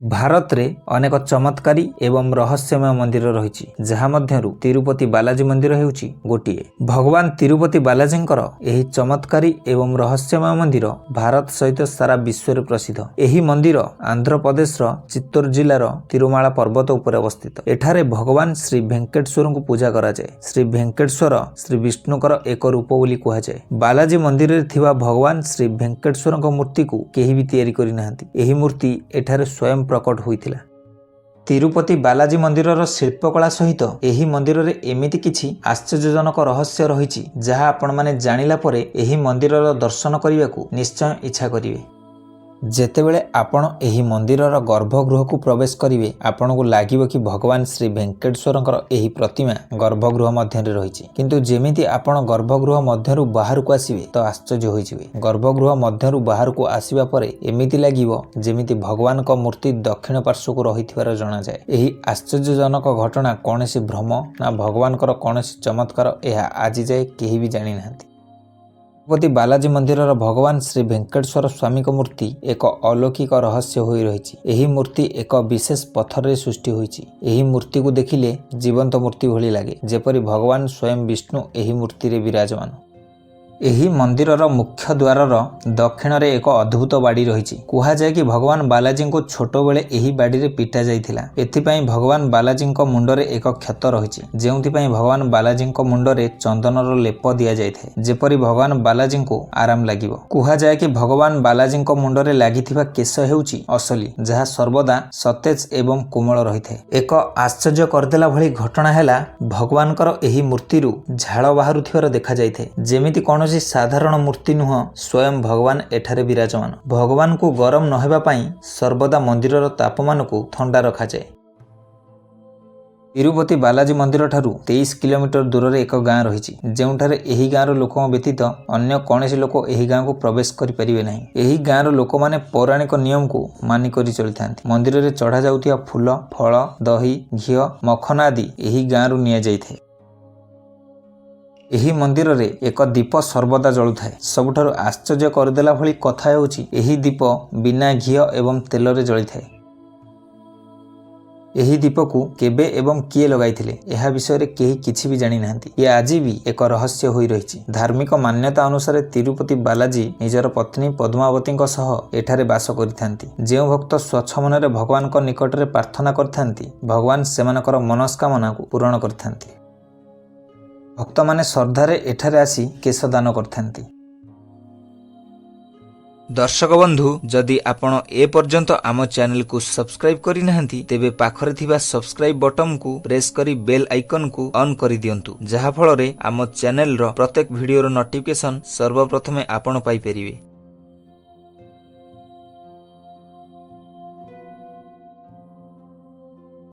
भारत रे अनेक चमत्कारी एवं रहस्यमय मंदिर रही जहाँ मध्यरु तिरुपति बालाजी मंदिर हेउची गोटिए। भगवान तिरुपति बालाजींकर एही चमत्कारी एवं रहस्यमय मंदिर भारत सहित सारा विश्व रे प्रसिद्ध। एही मंदिर आंध्र प्रदेश रो चित्तूर जिल्लार तिरुमाला पर्वत उपर अवस्थित। एठारे भगवान श्री वेंकटेश्वर को पूजा करा जाए। श्री वेंकटेश्वर श्री विष्णुकर एक रूप बोली कुहा जाए। बालाजी मंदिर रे थिबा भगवान श्री वेंकटेश्वर मूर्ति को केही भी तैयारी करि नाहंती। एही मूर्ति एठारे स्वयं प्रकट होइथिला। तिरुपति बालाजी मंदिरर शिल्पकला सहित एही मंदिर रे एमिति किछि आश्चर्यजनक रहस्य रहिछि जहा आपण माने जानिला परे एही मंदिरर दर्शन करिबाकू निश्चय इच्छा करिवे। जेतेबेले आपण एही मंदिरर गर्भगृह को प्रवेश करिवे आपण को लागिबो कि भगवान श्री वेंकटेश्वरंकर एही प्रतिमा गर्भगृह मध्य रे रहिछि। किंतु जेमिति आपण गर्भगृह मध्यरु बाहर को आसीबे तो आश्चर्य होइजिवे। गर्भगृह मध्यरु बाहर को आसीबा परे एमिति लागिबो जेमिति भगवान को मूर्ति दक्षिण पार्श्व को रहिथिबार जणा जाय। एही आश्चर्यजनक घटना कोनोसी भ्रम ना भगवानकर कोनोसी चमत्कार एहा आजि जाय केही भी जानि नाहंती। तिरुपति बालाजी मंदिर भगवान श्री वेंकटेश्वर स्वामी को मूर्ति एक अलौकिक रहस्य होई रहिछि। एही मूर्ति एक विशेष पत्थर रे सृष्टि होइछि। एही मूर्ति को देखिले जीवंत मूर्ति भली लागे जेपरि भगवान स्वयं विष्णु एही मूर्ति रे विराजमान। एही मंदिरर मुख्य द्वारर दक्षिण रे एक अद्भुत बाड़ी रहिछि। कुहा जाय कि भगवान बालाजी को छोट बेले एही बाड़ी रे पिटा जाइथिला। एथिपई भगवान बालाजी को मुंडरे एक क्षत रहिछि जेउथिपई भगवान बालाजी को मुंडरे चंदनर लेप दिया जायथे जेपरि भगवान बालाजी को आराम लागिबो। कुहा जाय कि भगवान बालाजी को मुंडरे लागिथिबा केश हेउछि असली जहा सर्वदा सतेज एवं कोमल रहिथे। एक आश्चर्य करदेला भली घटना हैला भगवानकर एही मूर्तिरु झाळ बाहरुथिबार देखा जायथे जेमिति कोन साधारण मूर्ति नुह स्वयं भगवान एठारे विराजमान। भगवान को गरम नहेबा पाई सर्वदा मंदिरर तापमान को ठंडा रखा जाए। तिरुपति बालाजी मंदिर ठारू 23 किलोमीटर दूर रे एक गाँ रही जेउठारे एही गाँर लोकों व्यतीत अन्य कौनसी लोक एही गाँ को प्रवेश करि परिबे नाही। एही गाँर लोक माने पौराणिक नियम को मानि करि चलिथांती। मंदिर रे चढ़ा जाउथिया फूल फल दही घी मखन आदि एही गाँरु निया जाइथे। एही मंदिर रे एक दीप सर्वदा जळुथाय। सबुठारु आश्चर्य करदेला भली कथा हेउछि एही दीप बिना घी एवं तेल रे जळिथाय। एही दीप को केबे एवं किए लगाइथिले एहा विषय रे केही किछि भी जानि नाहंती। ये आजि भी एक रहस्य होई रहिछि। धार्मिक मान्यता अनुसार तिरुपति बालाजी निजर पत्नी पद्मावती सह एठारे वास करिथांती। जेउ भक्त स्वच्छ मन रे भगवान को निकट रे प्रार्थना करथांती भगवान सेमानकर मनस्कामना को पूर्ण करथांती। भक्त माने श्रद्धारे एठारे आसी केश दान करथांती। दर्शक बंधु जदि आपण ए पर्यंत आम चैनल को सब्सक्राइब करि नाहंती तेबे पाखरे थिबा सब्सक्राइब बटन को प्रेस करी बेल आइकन को ऑन करि दियंतु जहा फल रे आम चैनल रो प्रत्येक वीडियो रो नोटिफिकेशन सर्वप्रथमे आपण पाई परिबे।